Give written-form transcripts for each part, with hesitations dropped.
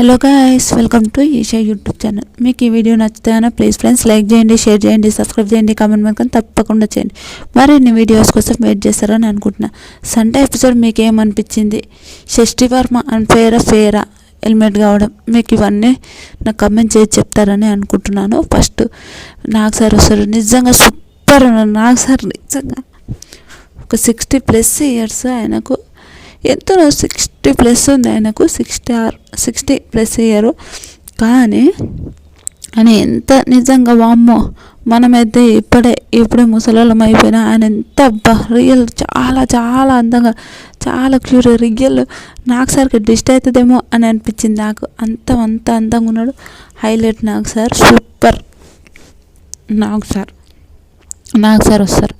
Hello guys, welcome to Eesha YouTube channel. మీకు ఈ video నచ్చితే ప్లీజ్ ఫ్రెండ్స్ లైక్ చేయండి, షేర్ చేయండి, సబ్స్క్రైబ్ చేయండి, కామెంట్ మాత్రం తప్పకుండా చేయండి. మరిన్ని వీడియోస్ కోసం వెయిట్ చేస్తారని అనుకుంటున్నా. సండే ఎపిసోడ్ మీకు ఏమనిపించింది? షష్ఠి వర్మ ఫేరా హెల్మెట్ కావడం, మీకు ఇవన్నీ నాకు కమెంట్ చేసి చెప్తారని అనుకుంటున్నాను. ఫస్ట్ నాగ్ సార్ వస్తారు. నిజంగా సూపర్ ఉన్నారు నాగ్ సార్. నిజంగా ఒక 60+ ఇయర్స్ ఆయనకు, ఎంతో 60+ ఉంది ఆయనకు, 60+ ఇయర్. కానీ ఆయన ఎంత నిజంగా వామ్మో, మనమైతే ఇప్పుడే ముసలోళ్ళం అయిపోయినా ఆయన ఎంత రియల్, చాలా చాలా అందంగా, చాలా క్యూర్. రియల్ నాగ్ సార్కి డిస్ట్ అవుతుందేమో అని అనిపించింది నాకు. అంత అందంగా ఉన్నాడు. Highlight Nag sir, super. Nag sir వస్తారు.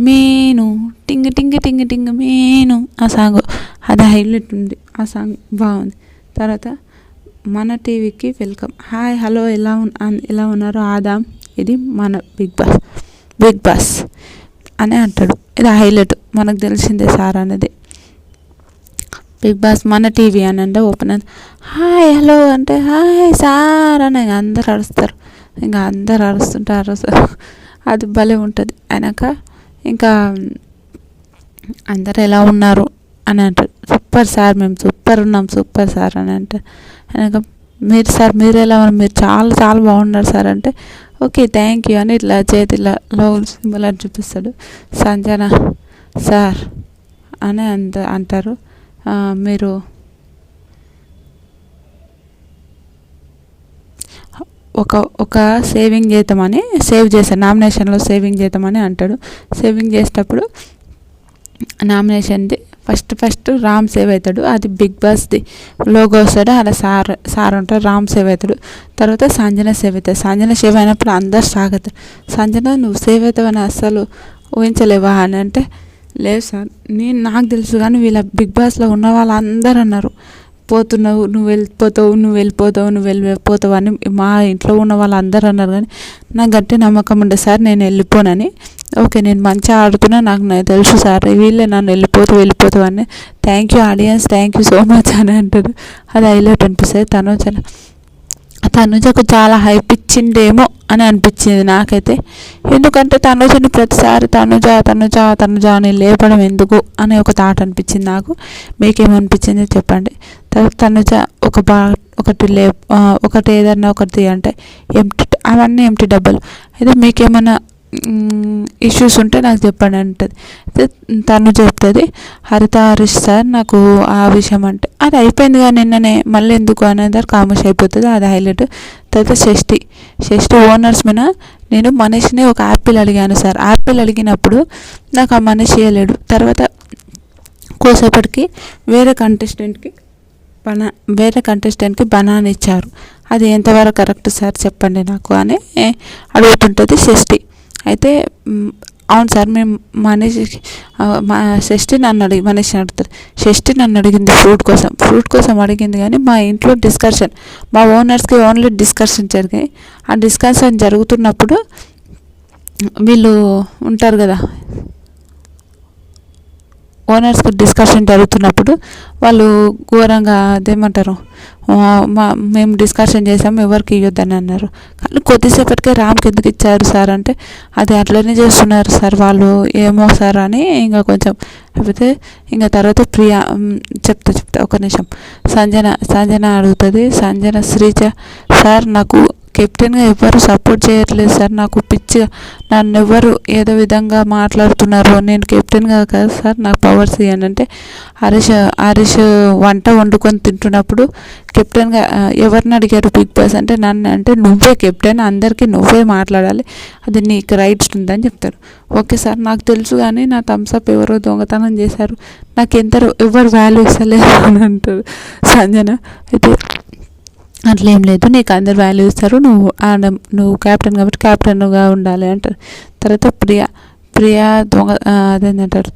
మేను టింగ్ టింగ్ టింగ్ టింగ్ మేను, ఆ సాంగ్ అది హైలైట్ ఉంది. ఆ సాంగ్ బాగుంది. తర్వాత మన టీవీకి వెల్కమ్. హాయ్ హలో, ఎలా ఉన్నారు ఆదాం? ఇది మన బిగ్ బాస్ అని అంటాడు. ఇది హైలైట్, మనకు తెలిసిందే సార్ అనేది. బిగ్ బాస్ మన టీవీ అని అంటే ఓపెన్ అని హాయ్ హలో అంటే హాయ్ సార్ అని అందరు అరుస్తారు. ఇంకా అందరు అరుస్తుంటారు. అది భలే ఉంటుంది. అయినాక ఇంకా అందరు ఎలా ఉన్నారు అని అంటారు. సూపర్ సార్, మేము సూపర్ ఉన్నాం సూపర్ సార్ అని అంటారు. అయినాక మీరు ఎలా ఉన్నారు? మీరు చాలా చాలా బాగున్నారు సార్ అంటే ఓకే థ్యాంక్ యూ అని ఇట్లా చేతిలో లవ్ సింబల్ అని చూపిస్తాడు. సంజన సార్ అని అంటారు. మీరు ఒక సేవ్ చేశాను నామినేషన్లో సేవింగ్ చేద్దామని అంటాడు. సేవింగ్ చేసేటప్పుడు నామినేషన్ది ఫస్ట్ రామ్ సేవ్ అవుతాడు. అది బిగ్ బాస్ది లోగో వస్తాడు. అలా సార్ ఉంటాడు. రామ్ సేవ్ అవుతాడు. తర్వాత సంజన సేవ్ అవుతుంది. సంజన సేవ్ అయినప్పుడు అందరు స్వాగతం. సంజన నువ్వు సేవ్ అవుతావని అస్సలు ఊహించలేవా అని అంటే లేదు సార్, నాకు తెలుసు కానీ వీళ్ళ బిగ్ బాస్లో ఉన్న వాళ్ళందరూ అన్నారు నువ్వు వెళ్ళిపోతావు అని మా ఇంట్లో ఉన్న వాళ్ళందరూ అన్నారు. కానీ నాకు గట్టి నమ్మకం ఉండే సార్ నేను వెళ్ళిపోనని. ఓకే నేను మంచిగా ఆడుతున్నా, నాకు తెలుసు సార్ వీళ్ళే నన్ను వెళ్ళిపోతావు అని. Thank you audience, thank you so much అని అంటారు. అది హైలైట్ అనిపిస్తుంది. తనుజకు చాలా హైప్ ఇచ్చిండేమో అని అనిపించింది నాకైతే. ఎందుకంటే తనుజని ప్రతిసారి తనుజ అని లేపడం ఎందుకు అనే ఒక థాట్ అనిపించింది నాకు. మీకేమనిపించింది చెప్పండి. తర్వాత తనుజ ఒకటి ఏదన్నా ఒకటి అంటే అవన్నీ ఎంటీ డబ్బాలు. అయితే మీకేమన్నా ఇష్యూస్ ఉంటే నాకు చెప్పండి అంటుంది. తను చెప్తుంది హరిష్ సార్ నాకు ఆ విషయం అంటే అది అయిపోయింది కానీ నిన్ననే మళ్ళీ ఎందుకు అనేది కామర్స్ అయిపోతుంది. అది హైలైట్. తర్వాత షష్ఠి ఓనర్స్ మీద నేను మనిషిని ఒక యాపిల్ అడిగాను సార్. యాపిల్ అడిగినప్పుడు నాకు ఆ మనిషి ఇవ్వలేడు. తర్వాత కోసేపటికి వేరే కంటెస్టెంట్కి బనానా ఇచ్చారు. అది ఎంతవరకు కరెక్ట్ సార్ చెప్పండి నాకు అని అడుగుతుంటుంది షష్ఠి. అయితే అవును సార్ మేము షష్ఠి మనిషిని అడుగుతారు. షష్ఠి నన్ను అడిగింది ఫ్రూట్ కోసం అడిగింది. కానీ మా ఇంట్లో డిస్కషన్, మా ఓనర్స్కి ఓన్లీ డిస్కషన్ జరిగాయి. ఆ డిస్కషన్ జరుగుతున్నప్పుడు వీళ్ళు ఉంటారు కదా, ఓనర్స్కి డిస్కషన్ జరుగుతున్నప్పుడు వాళ్ళు ఘోరంగా అదేమంటారు మేము డిస్కషన్ చేసాము ఎవరికి ఇవ్వద్దని అన్నారు. కానీ కొద్దిసేపటికే రామ్కి ఎందుకు ఇచ్చారు సార్ అంటే అది అట్లనే చేస్తున్నారు సార్ వాళ్ళు ఏమో సార్ అని ఇంకా కొంచెం అయిపోతే ఇంకా తర్వాత ప్రియా చెప్తా ఒక నిమిషం. సంజన అడుగుతుంది. సంజన శ్రీజ సార్ నాకు కెప్టెన్గా ఎవరు సపోర్ట్ చేయట్లేదు సార్, నాకు పిచ్చిగా నన్ను ఎవరు ఏదో విధంగా మాట్లాడుతున్నారు, నేను కెప్టెన్గా కాదు సార్ నాకు పవర్స్ ఇవ్వండి అంటే హరీష్ వంట వండుకొని తింటున్నప్పుడు కెప్టెన్గా ఎవరిని అడిగారు బిగ్ బాస్ అంటే నన్ను అంటే నువ్వే కెప్టెన్, అందరికీ నువ్వే మాట్లాడాలి, అది నీకు రైట్స్ ఉందని చెప్తారు. ఓకే సార్ నాకు తెలుసు కానీ నా థమ్స్అప్ ఎవరో దొంగతనం చేశారు, నాకు ఎవరు వాల్యూ ఇస్తలేదు అని అంటారు సంజన. అయితే అట్లేం లేదు, నీకు అందరు వాల్యూ ఇస్తారు, నువ్వు క్యాప్టెన్ కాబట్టి క్యాప్టెన్గా ఉండాలి అంటారు. తర్వాత ప్రియా దొంగ అదేంటంటారు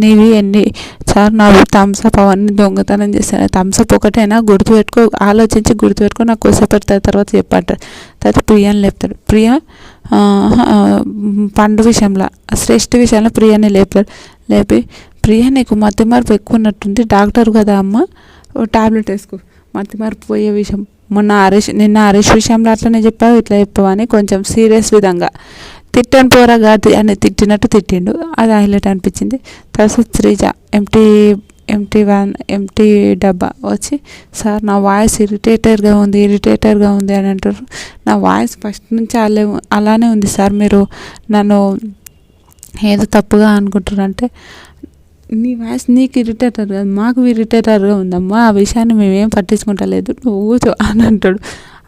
నీవి ఎన్ని సార్ నా థమ్స్అప్ అవన్నీ దొంగతనం చేశాను. థమ్స్అప్ ఒకటైనా ఆలోచించి గుర్తుపెట్టుకో నాకు కోసేపడతారు తర్వాత చెప్పంటారు. తర్వాత ప్రియాని లేపుతాడు. ప్రియా పండు విషయంలో శ్రేష్ఠి విషయంలో ప్రియాని లేపి ప్రియా నీకు మధ్య మార్పు ఎక్కువ ఉన్నట్టుంది, డాక్టర్ కదా అమ్మ టాబ్లెట్ వేసుకో, మతి మరిపోయే విషయం. నిన్న హరీష్ విషయంలో అట్లనే చెప్పావు, ఇట్లా చెప్పావు అని కొంచెం సీరియస్ విధంగా తిట్టాను పోరా గాడి అని తిట్టినట్టు తిట్టిండు. అది హైలైట్ అనిపించింది. తర్వాత శ్రీజ ఎంటీ డబ్బా వచ్చి, సార్ నా వాయిస్ ఇరిటేటర్గా ఉంది అని అంటారు. నా వాయిస్ ఫస్ట్ నుంచి అలానే ఉంది సార్, మీరు నన్ను ఏదో తప్పుగా అనుకుంటారంటే, నీ వాయిస్ నీకు ఇరిటేటర్ కాదు, మాకు ఇరిటేటర్గా ఉందమ్మా, ఆ విషయాన్ని మేమేం పట్టించుకుంటలేదు, నువ్వు అని అంటాడు.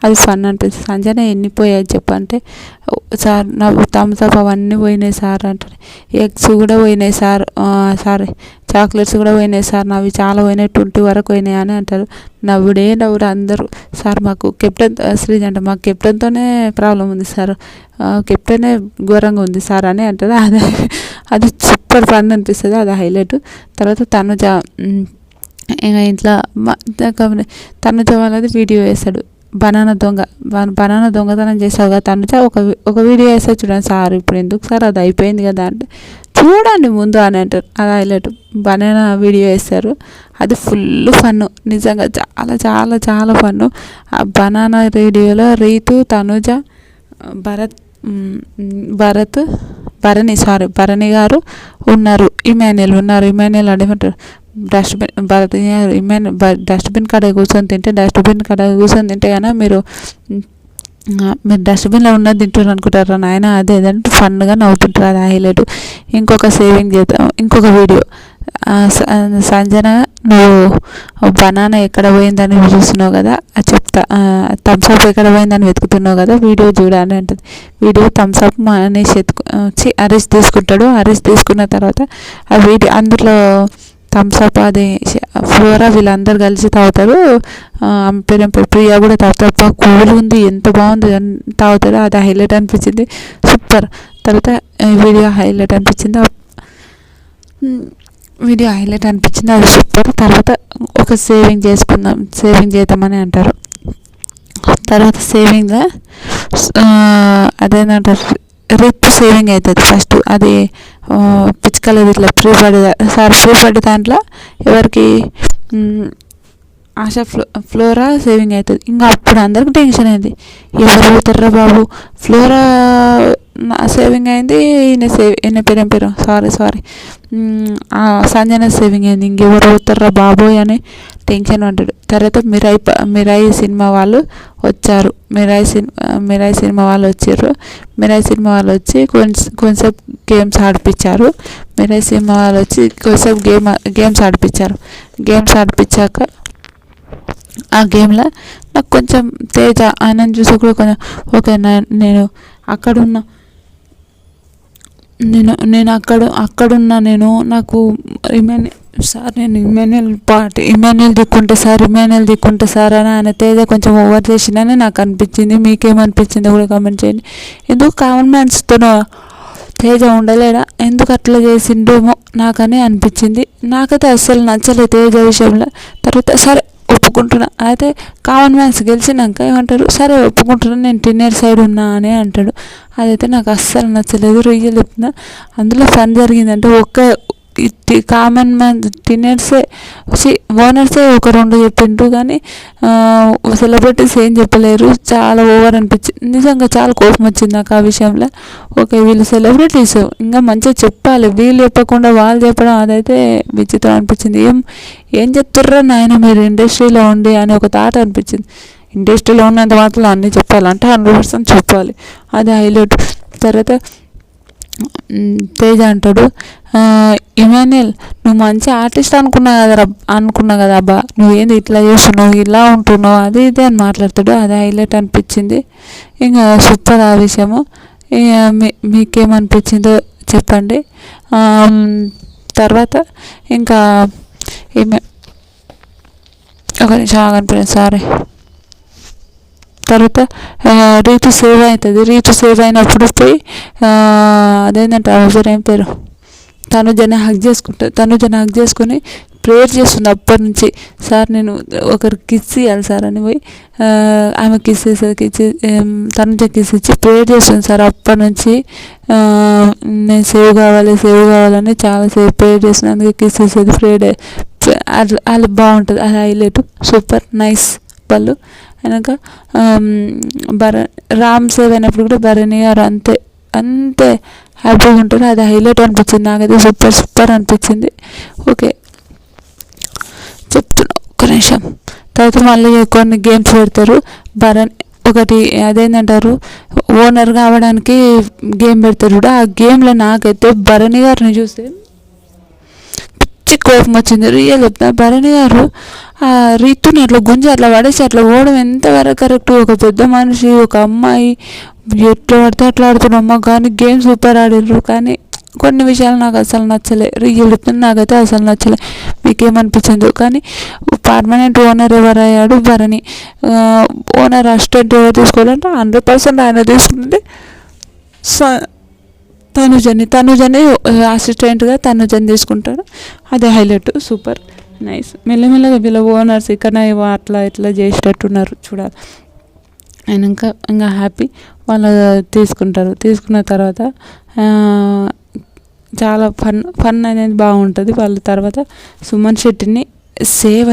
అది ఫన్ అనిపిస్తుంది. సంజన ఎన్ని పోయాయి చెప్పంటే, సార్ నా థమ్స్ అప్ అవన్నీ పోయినాయి సార్ అంటారు. ఎగ్స్ కూడా పోయినాయి సార్, సారీ చాక్లెట్స్ కూడా పోయినాయి సార్, నావి చాలా పోయినాయి, 20 వరకు పోయినాయి అని అంటారు. నవ్వురు అందరూ. సార్ మాకు కెప్టెన్ శ్రీజ్ అంటే మాకు కెప్టెన్తోనే ప్రాబ్లం ఉంది సార్, కెప్టెనే ఘోరంగా ఉంది సార్ అని అంటారు. అది సూపర్ ఫన్ అనిపిస్తుంది, అది హైలైట్. తర్వాత తనుజ ఇంకా ఇంట్లో తనుజ వాళ్ళది వీడియో వేస్తాడు, బనానా దొంగతనం చేసావు కదా తనుజ, ఒక వీడియో వేస్తే చూడండి సార్, ఇప్పుడు ఎందుకు సార్ అది అయిపోయింది కదా అంటే, చూడండి ముందు అని అంటారు. అది హైలైట్. బనానా వీడియో వేస్తారు, అది ఫుల్ ఫన్ను, నిజంగా చాలా చాలా చాలా ఫన్ను. ఆ బనానా వీడియోలో రీతు, తనుజ, భరణి గారు ఉన్నారు, ఇమాన్యుయల్ అడగమంటారు డస్ట్బిన్ కాడ కూర్చొని తింటే కానీ మీరు డస్ట్బిన్లో ఉన్నది తింటారు అనుకుంటారు నాయన, అదే ఏదంటే ఫన్గా నవ్వుతుంటారు. అది హైలైట్. ఇంకొక సేవింగ్ చేద్దాం, ఇంకొక వీడియో, సంజన నువ్వు బనానా ఎక్కడ పోయిందని చూస్తున్నావు కదా, చెప్తా థమ్స్ అప్ ఎక్కడ పోయిందని వెతుకుతున్నావు కదా, వీడియో చూడాలని అంటుంది. వీడియో థమ్స్ అప్ అనేసి హరీష్ తీసుకుంటాడు. హరీష్ తీసుకున్న తర్వాత ఆ వీడియో అందులో థమ్స్ అప్ అది ఫ్లోరా వీళ్ళందరూ కలిసి తాగుతారు. ప్రియా కూడా తాగుతారు. కూల్ ఉంది, ఎంత బాగుంది తాగుతారు. అది హైలైట్ అనిపించింది, సూపర్. తర్వాత వీడియో హైలైట్ అనిపించింది, అది సూపర్. తర్వాత ఒక సేవింగ్ చేద్దామని అంటారు. తర్వాత సేవింగ్లో అదేంటంటారు, రేపు సేవింగ్ అవుతుంది ఫస్ట్. అది పిచ్చుకలేదు ఇట్లా ఫ్రీ బర్డ్ దాంట్లో ఎవరికి ఆశా ఫ్లోరా సేవింగ్ అవుతుంది. ఇంకా అప్పుడు అందరికి టెన్షన్ అయింది, ఎవరు పోతారా బాబు, ఫ్లోరా సేవింగ్ అయింది, ఈయన పేరు సారీ సంజన సేవింగ్ అయింది, ఇంకెవరు పోతారా బాబోయ్ అని టెన్షన్ అంటాడు. తర్వాత మిరాయి సినిమా వాళ్ళు వచ్చారు. మిరాయి సినిమా వాళ్ళు వచ్చి కొంచెంసేపు గేమ్స్ ఆడిపించారు. గేమ్స్ ఆడిపించాక ఆ గేమ్లో నాకు కొంచెం తేజ ఆయన చూసి కూడా కొంచెం ఓకే, నేను అక్కడున్నా నాకు ఇమాన్యుయల్ దిక్కుంటే సార్ అని ఆయన తేజ కొంచెం ఓవర్ చేసిందని నాకు అనిపించింది. మీకేమనిపించిందో కూడా కామెంట్ చేయండి. ఎందుకు కామన్ మ్యాన్స్తో తేజ ఉండలేడా, ఎందుకు అట్లా చేసిండేమో నాకని అనిపించింది. నాకైతే అస్సలు నచ్చలేదు తేజ విషయంలో. తర్వాత సరే ఒప్పుకుంటున్నా, అయితే కామన్ మ్యాన్స్ గెలిచినాక ఏమంటారు, సరే ఒప్పుకుంటున్నా నేను టిన్నర్ సైడ్ ఉన్నా అని అంటాడు. అదైతే నాకు అస్సలు నచ్చలేదు. రియల్ చెప్తున్నా, అందులో ఫన్ జరిగిందంటే కామన్ మ్యాన్ టిన్నర్సే ఓనర్సే ఒక 2 చెప్పిండ్రు, కానీ సెలబ్రిటీస్ ఏం చెప్పలేరు. చాలా ఓవర్ అనిపించింది, నిజంగా చాలా కోపం వచ్చింది నాకు ఆ విషయంలో. ఓకే వీళ్ళు సెలబ్రిటీస్, ఇంకా మంచిగా చెప్పాలి, వీళ్ళు చెప్పకుండా వాళ్ళు చెప్పడం అదైతే విచిత్రం అనిపించింది. ఏం చెప్తుర్రా నాయన మీరు ఇండస్ట్రీలో ఉండి అని ఒక థాట్ అనిపించింది. ఇండస్ట్రీలో ఉన్నంత మాత్రం అన్నీ చెప్పాలంటే 100% చెప్పాలి, అది హైలైట్. తర్వాత తేజ అంటాడు, ఇమాన్యుయల్ నువ్వు మంచి ఆర్టిస్ట్ అనుకున్నా కదా అబ్బా, నువ్వేంది ఇట్లా చేస్తున్నావు, ఇలా ఉంటున్నావు, అది ఇది అని మాట్లాడతాడు. అది హైలైట్ అనిపించింది. ఇంకా సూపర్ ఆ విషయము. మీకేమనిపించిందో చెప్పండి. తర్వాత ఇంకా ఒక నిమిషం ఆగనిపోయింది, సారీ. తర్వాత రీతు సేవ్ అవుతుంది. రీతు సేవ్ అయినప్పుడు పోయి అదేంటంటే ఏం పేరు తనుజని హగ్ చేసుకుని ప్రేయర్ చేస్తుంది. అప్పటి నుంచి సార్ నేను ఒకరికి కిస్ ఇవ్వాలి సార్ అని పోయి ఆమె కిస్ తనుజ కిస్ ఇచ్చి ప్రేయర్ చేస్తుంది సార్. అప్పటి నుంచి నేను సేవ్ కావాలని చాలాసేపు ప్రేయర్ చేస్తున్నా, అందుకే కిస్ ఇచ్చేది వాళ్ళు బాగుంటుంది, అది హైలైట్, సూపర్ నైస్. వాళ్ళు అయినాక రామ్ సేవ్ అయినప్పుడు కూడా భరణి గారు అంతే అంతే హ్యాపీగా ఉంటారు, అది హైలైట్ అనిపించింది నాకైతే, సూపర్ అనిపించింది. ఓకే చెప్తున్నా ఒక్క నిమిషం. తర్వాత మళ్ళీ కొన్ని గేమ్స్ పెడతారు. భరణి ఒకటి అదేంటంటారు, ఓనర్ కావడానికి గేమ్ పెడతారు కూడా, ఆ గేమ్లో నాకైతే భరణి గారిని చూస్తే పిచ్చి కోపం వచ్చింది. రియల్ చెప్తా, భరణి గారు ఆ రీతుని అట్లా గుంజి అట్లా పడేసి అట్లా ఓడడం ఎంతవరకు కరెక్ట్. ఒక పెద్ద మనిషి, ఒక అమ్మాయి ఎట్లా పడితే అట్లా ఆడుతున్నామ్మ, కానీ గేమ్ సూపర్ ఆడిర్రు. కానీ కొన్ని విషయాలు నాకు అసలు నచ్చలే, రియల్ చెప్తున్నా నాకైతే అసలు నచ్చలే. మీకేమనిపించిందో. కానీ పర్మనెంట్ ఓనర్ ఎవరు అయ్యాడు భరణి, ఓనర్ అసిస్టెంట్ ఎవరు తీసుకోవాలంటే 100% ఆయన తీసుకుంటే తనుజని అసిస్టెంట్గా తనుజని తీసుకుంటాడు, అదే హైలైట్, సూపర్ నైస్. మెల్లమెల్లగా వీళ్ళ ఓనర్స్ ఇక్కడ అట్లా ఇట్లా చేసేటట్టున్నారు చూడాలి. అయినాక ఇంకా హ్యాపీ వాళ్ళు తీసుకుంటారు. తీసుకున్న తర్వాత చాలా ఫన్ అనేది బాగుంటుంది. వాళ్ళ తర్వాత సుమన్ శెట్టి సేవ్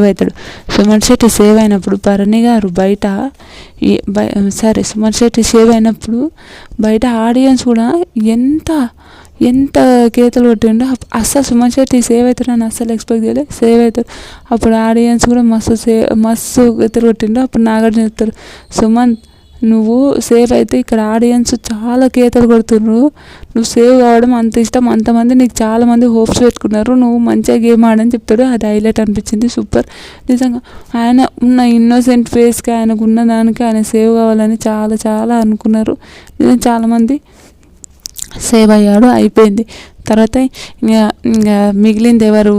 అవుతాడు. సుమన్ శెట్టి సేవ్ అయినప్పుడు భరణి గారు బయట సుమన్ శెట్టి సేవ్ అయినప్పుడు బయట ఆడియన్స్ కూడా ఎంత కేతలు కొట్టిండో. అస్సలు సుమన్ శెట్టి సేవ్ అవుతాడని అస్సలు ఎక్స్పెక్ట్ చేయలేదు, సేవ్ అవుతాడు. అప్పుడు ఆడియన్స్ కూడా మస్తు కేతలు కొట్టిండో. అప్పుడు నాగార్జున చెప్తారు, సుమన్ నువ్వు సేవ్ అయితే ఇక్కడ ఆడియన్స్ చాలా కేతలు కొడుతున్నారు, నువ్వు సేవ్ కావడం అంత ఇష్టం, అంతమంది నీకు చాలామంది హోప్స్ పెట్టుకున్నారు, నువ్వు మంచిగా గేమ్ ఆడని చెప్తాడు, అది హైలైట్ అనిపించింది, సూపర్. నిజంగా ఆయన ఉన్న ఇన్నోసెంట్ ఫేస్కి, ఆయనకు ఉన్న దానికి ఆయన సేవ్ కావాలని చాలా చాలా అనుకున్నారు. నిజంగా చాలామంది సేవ్ అయ్యాడు, అయిపోయింది. తర్వాత ఇంకా మిగిలింది ఎవరు,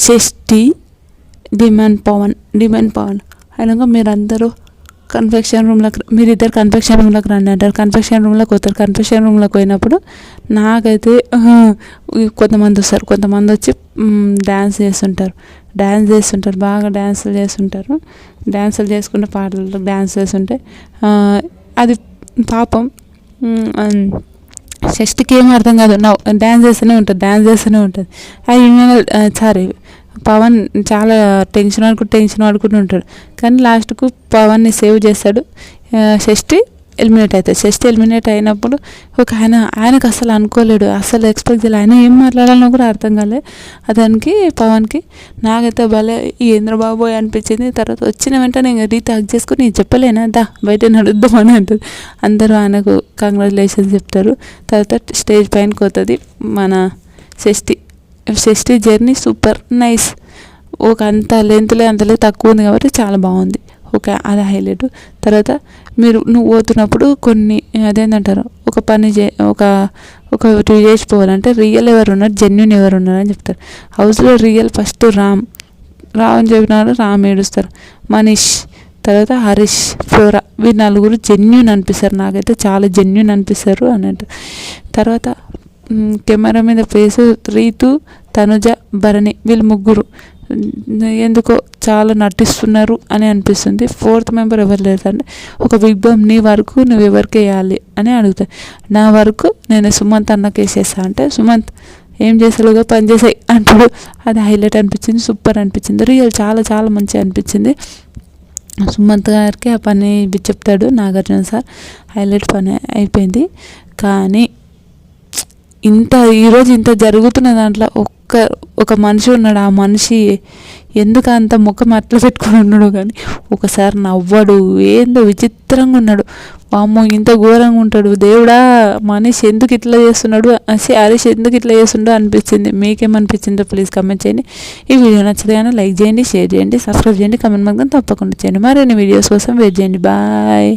షష్ఠి, డిమాండ్ పవన్ అయినాక మీరందరూ మీరిద్దరు కన్ఫెక్షన్ రూమ్లోకి రండి అంటారు. కన్ఫెక్షన్ రూమ్లోకి పోతారు. కన్ఫెక్షన్ రూమ్లోకి పోయినప్పుడు నాకైతే కొంతమంది వస్తారు, కొంతమంది వచ్చి డ్యాన్స్ చేస్తుంటారు, బాగా డ్యాన్సులు చేసుకుంటే పాటలు డ్యాన్స్ చేస్తుంటే అది పాపం షష్ఠికి ఏం అర్థం కాదు, డ్యాన్స్ చేస్తూనే ఉంటుంది. సారీ పవన్ చాలా టెన్షన్ పడుకుంటూ ఉంటాడు. కానీ లాస్ట్కు పవన్ని సేవ్ చేస్తాడు. షష్ఠి ఎలిమినేట్ అయినప్పుడు ఒక ఆయనకు అసలు అనుకోలేడు, అసలు ఎక్స్పెక్ట్ చేయలేదు, ఆయన ఏం మాట్లాడాలన్నా కూడా అర్థం కాలేదు అతనికి, పవన్కి. నాకైతే భలే ఏంద్రబాబోయ్ అనిపించింది. తర్వాత వచ్చిన వెంటనే ఇంకా రీతి హక్ చేసుకుని నేను చెప్పలేనా బయట నడుద్దామని అంటుంది. అందరూ ఆయనకు కంగ్రాచులేషన్స్ చెప్తారు. తర్వాత స్టేజ్ పైనకి పోతుంది మన షష్ఠి జర్నీ, సూపర్ నైస్. ఒక అంత లెంత్లే తక్కువ ఉంది కాబట్టి చాలా బాగుంది. ఓకే అది హైలైట్. తర్వాత నువ్వు పోతున్నప్పుడు కొన్ని అదేంటంటారు, ఒక పని ఒకటి చేసిపోవాలంటే రియల్ ఎవరు ఉన్నారు, జెన్యున్ ఎవరు ఉన్నారు అని చెప్తారు. హౌస్లో రియల్ ఫస్ట్ రామ్ అని చెప్పినారు, రామ్ ఏడుస్తారు. మనీష్, తర్వాత హరీష్, ఫ్లోరా, వీళ్ళు నలుగురు జెన్యున్ అనిపిస్తారు, నాకైతే చాలా జెన్యున్ అనిపిస్తారు అన్నట్టు. తర్వాత కెమెరా మీద ఫేసు రీతు, తనుజ, భరణి, వీళ్ళు ముగ్గురు ఎందుకో చాలా నటిస్తున్నారు అని అనిపిస్తుంది. 4th మెంబర్ ఎవరు లేదంటే ఒక బిగ్ బామ్, నీ వరకు నువ్వు ఎవరికి వేయాలి అని అడుగుతాను. నా వరకు నేను సుమంత్ అన్నకి వేసేస్తా అంటే, సుమంత్ ఏం చేసావుగా పని చేసాయి అంటాడు, అది హైలైట్ అనిపించింది, సూపర్ అనిపించింది, రియల్ చాలా చాలా మంచిగా అనిపించింది. సుమంత్ గారికి ఆ పని చెప్తాడు నాగార్జున సార్, హైలైట్ పని అయిపోయింది. కానీ ఈరోజు ఇంత జరుగుతున్న దాంట్లో ఒక మనిషి ఉన్నాడు, ఆ మనిషి ఎందుకు అంత ముఖం అట్లా పెట్టుకుని ఉన్నాడు, కానీ ఒకసారి నవ్వడు, ఏందో విచిత్రంగా ఉన్నాడు. వామ్మో ఇంత ఘోరంగా ఉంటాడు, దేవుడా మనిషి ఎందుకు ఇట్లా చేస్తున్నాడు, హరీష్ ఎందుకు ఇట్లా చేస్తుండో అనిపించింది. మీకేమనిపించిందో ప్లీజ్ కమెంట్ చేయండి. ఈ వీడియో నచ్చితే కానీ లైక్ చేయండి, షేర్ చేయండి, సబ్స్క్రైబ్ చేయండి, కమెంట్ మాత్రం తప్పకుండా చేయండి. మరిన్ని వీడియోస్ కోసం వెయిట్ చేయండి. బాయ్.